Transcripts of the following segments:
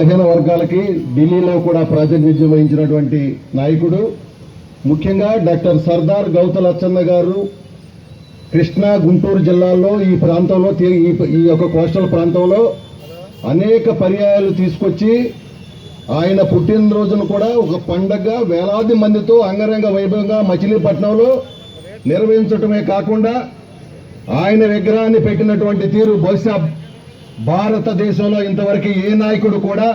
బలహీన వర్గాలకి ఢిల్లీలో కూడా ప్రాతినిధ్యం వహించినటువంటి నాయకుడు. ముఖ్యంగా డాక్టర్ సర్దార్ గౌతలచ్చన్న గారు కృష్ణా గుంటూరు జిల్లాల్లో ఈ ప్రాంతంలో ఈ యొక్క కోస్టల్ ప్రాంతంలో అనేక పర్యాయాలు తీసుకొచ్చి ఆయన పుట్టినరోజును కూడా ఒక పండగ వేలాది మందితో అంగరంగ వైభవంగా మచిలీపట్నంలో నిర్వహించటమే కాకుండా ఆయన విగ్రహాన్ని పెట్టినటువంటి తీరు బహుశా భారతదేశంలో ఇంతవరకు ఏ నాయకుడు కూడా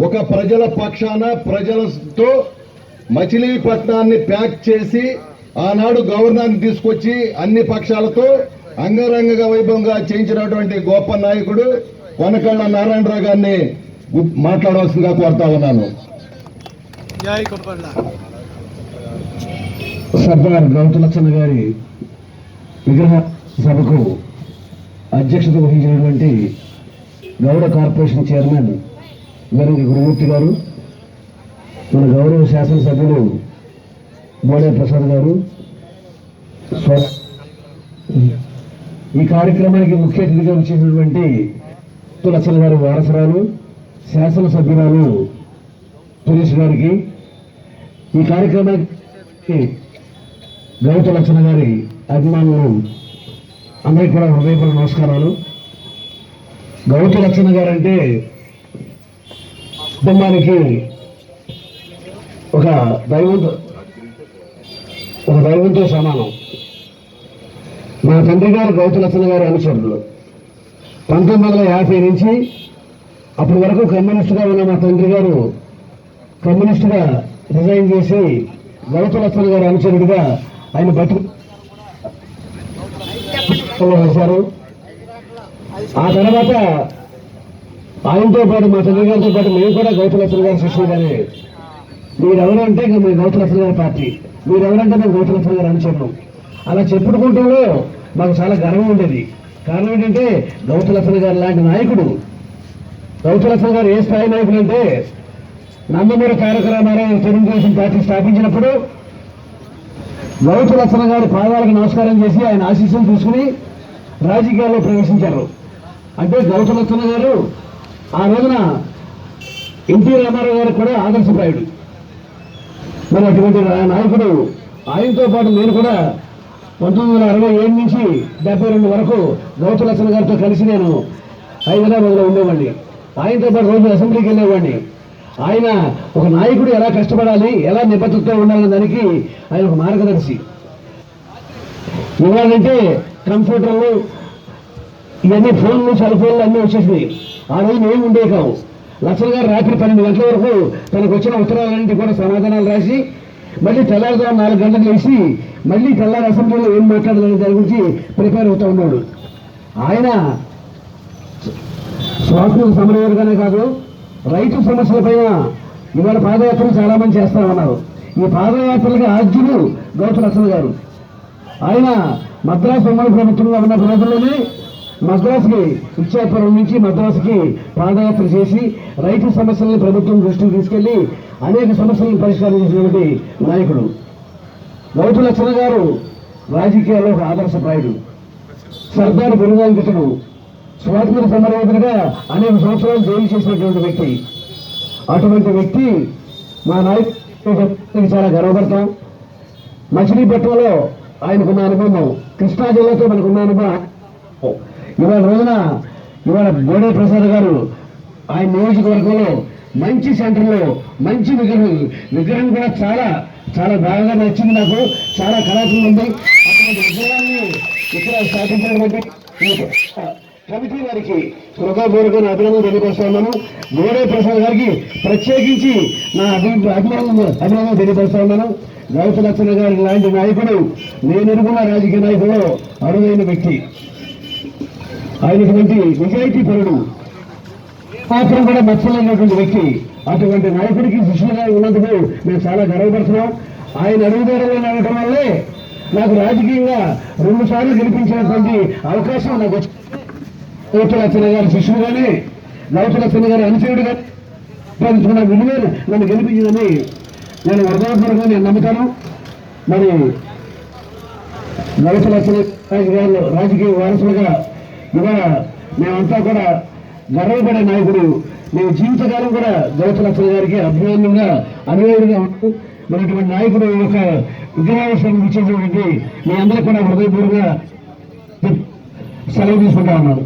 ఒక ప్రజల పక్షాన ప్రజలతో మచిలీపట్నాన్ని ప్యాక్ చేసి ఆనాడు గవర్నర్ని తీసుకొచ్చి అన్ని పక్షాలతో అంగరంగ వైభవంగా చేయించినటువంటి గొప్ప నాయకుడు కొనకళ్ళ నారాయణరావు గారిని మాట్లాడవలసిందిగా కోరుతా ఉన్నాను. సర్దార్ గౌతలచ్చన్న గారి విగ్రహ సభకు అధ్యక్షత వహించినటువంటి గౌడ కార్పొరేషన్ చైర్మన్ వెరంగి గురుమూర్తి గారు, మన గౌరవ శాసనసభ్యులు బోడే ప్రసాద్ గారు, ఈ కార్యక్రమానికి ముఖ్య అతిథిగా వచ్చేసినటువంటి గౌతలచ్చన్న గారి వారసురాలు శాసనసభ్యురాలు సురేష్ గారికి, ఈ కార్యక్రమానికి గౌతలచ్చన్న గారి అభిమానులు అందరికీ కూడా హృదయపూర్వక నమస్కారాలు. గౌతలచ్చన్న గారు అంటే కుటుంబానికి ఒక దైవంతో సమానం. మా తండ్రి గారు గౌతలచ్చన్న గారి అనుచరులు. 1950 నుంచి అప్పటి వరకు కమ్యూనిస్టుగా ఉన్న మా తండ్రి గారు కమ్యూనిస్టుగా రిజైన్ చేసి గౌతలచ్చన్న గారి అనుచరుడిగా ఆయన వేశారు. ఆ తర్వాత ఆయనతో పాటు మా తండ్రి గారితో పాటు మేము కూడా గౌతలచ్చన్న గారి శిష్యులుగానే, మీరెవరు అంటే మేము గౌతలచ్చన్న గారి పార్టీ, మీరెవరంటే మేము గౌతలచ్చన్న గారు అనుచరులు అలా చెప్పుకుంటూలో మాకు చాలా గర్వం ఉండేది. కారణం ఏంటంటే గౌతలచ్చన్న గారు లాంటి నాయకుడు, గౌతలచ్చన్న గారు ఏ స్థాయి నాయకుడు అంటే నందమూరి తారక రామారావు తెలుగుదేశం పార్టీ స్థాపించినప్పుడు గౌతలచ్చన్న గారి పాదాలకు నమస్కారం చేసి ఆయన ఆశీస్సులు తీసుకుని రాజకీయాల్లో ప్రవేశించారు. అంటే గౌతలచ్చన్న గారు ఆ రోజున ఎన్టీ రామారావు గారు కూడా ఆదర్శప్రాయుడు. మరి అటువంటి నాయకుడు, ఆయనతో పాటు నేను కూడా 1967 నుంచి 72 వరకు గౌతలచ్చన్న గారితో కలిసి నేను హైదరాబాద్లో ఉండేవాడిని. ఆయనతో పాటు రోజు అసెంబ్లీకి వెళ్ళేవాడిని. ఆయన ఒక నాయకుడు ఎలా కష్టపడాలి, ఎలా నిబద్ధతతో ఉండాలనే దానికి ఆయన ఒక మార్గదర్శి. ఇవాళంటే కంప్యూటర్లు ఇవన్నీ ఫోన్లు సెల్ ఫోన్లు అన్నీ వచ్చేసినాయి. ఆ రోజు ఏమి ఉండే కావు. లచ్చన్న గారు రాత్రి 12 గంటల వరకు తనకు వచ్చిన ఉత్తరాలన్నింటి కూడా సమాధానాలు రాసి మళ్ళీ తెల్లారుతో 4 గంటలకు వేసి మళ్ళీ తెల్లారి అసెంబ్లీలో ఏం మాట్లాడాలనే దాని గురించి ప్రిపేర్ అవుతూ ఉన్నాడు. ఆయన స్వాతంత్ర సమరయోధుగానే కాదు, రైతు సమస్యలపైన ఇవాళ పాదయాత్రలు చాలా మంది చేస్తా ఉన్నారు. ఈ పాదయాత్రలుగా ఆద్యులు గౌతలచ్చన్న గారు. ఆయన మద్రాసు ఉమ్మడి ప్రభుత్వంగా ఉన్న రోజుల్లోనే మద్రాసుకి ఇచ్చాపురం నుంచి మద్రాసుకి పాదయాత్ర చేసి రైతు సమస్యలను ప్రభుత్వం దృష్టికి తీసుకెళ్లి అనేక సమస్యలను పరిష్కారం చేసినటువంటి నాయకుడు గౌతలచ్చన్న గారు. రాజకీయాల్లో ఒక ఆదర్శప్రాయుడు, సర్దార్ బిరుదాంకితుడు, స్వాతంత్ర సమరయోధుడిగా అనేక సంవత్సరాలు జైలు చేసినటువంటి వ్యక్తి. అటువంటి వ్యక్తి మా నాయకుడికి చాలా గర్వపడతాం. మచిలీపట్నంలో ఆయనకున్న అనుభవం, కృష్ణా జిల్లాతో మనకున్న అనుభవం. ఇవాళ బోడే ప్రసాద్ గారు ఆయన నియోజకవర్గంలో మంచి సెంటర్లో మంచి విగ్రహం కూడా చాలా చాలా బాగా నచ్చింది నాకు. చాలా కళాత్మకం ఉంది. అటువంటి విగ్రహాన్ని ఇక్కడ స్థాపించినటువంటి కమిటీ వారికి హృదయపూర్వకంగా అభినందన తెలియపరుస్తా ఉన్నాను. బోడే ప్రసాద్ గారికి ప్రత్యేకించి నా అభినందన తెలియపరుస్తా ఉన్నాను. గౌతలచ్చన్న గారి లాంటి నాయకుడు నేను ఎరుగున్న రాజకీయ నాయకుడు అరుదైన వ్యక్తి. ఆయనటువంటి నిజాయితీ పరుడు, మాత్రం కూడా మచ్చలేనటువంటి వ్యక్తి. అటువంటి నాయకుడికి శిష్యులుగా ఉన్నందుకు మేము చాలా గర్వపడుతున్నాం. ఆయన అడుగుదారులో నడవడం వల్లే నాకు రాజకీయంగా 2 సార్లు గెలిపించినటువంటి అవకాశం నాకు వచ్చింది. గౌతలచ్చన్న గారి శిష్యుడుగానే, గౌతలచ్చన్న గారి అనుచరుడుగా విలువ నన్ను గెలిపించిందని నేను హృదయపూర్వకంగా నేను నమ్ముతాను. మరి గౌతలచ్చన్న గారు రాజకీయ వారసులుగా ఇవాళ మేమంతా కూడా గర్వపడే నాయకుడు నేను జీవితకాలం కూడా గౌతు లక్షణ గారికి అభిమానంగా అనుయాయులుగా ఉంటూ మనటువంటి నాయకుడు యొక్క విగ్రహావిష్కరణ ఇచ్చేటువంటి మీ అందరూ కూడా హృదయపూర్వకంగా సెలవు తీసుకుంటా ఉన్నాను.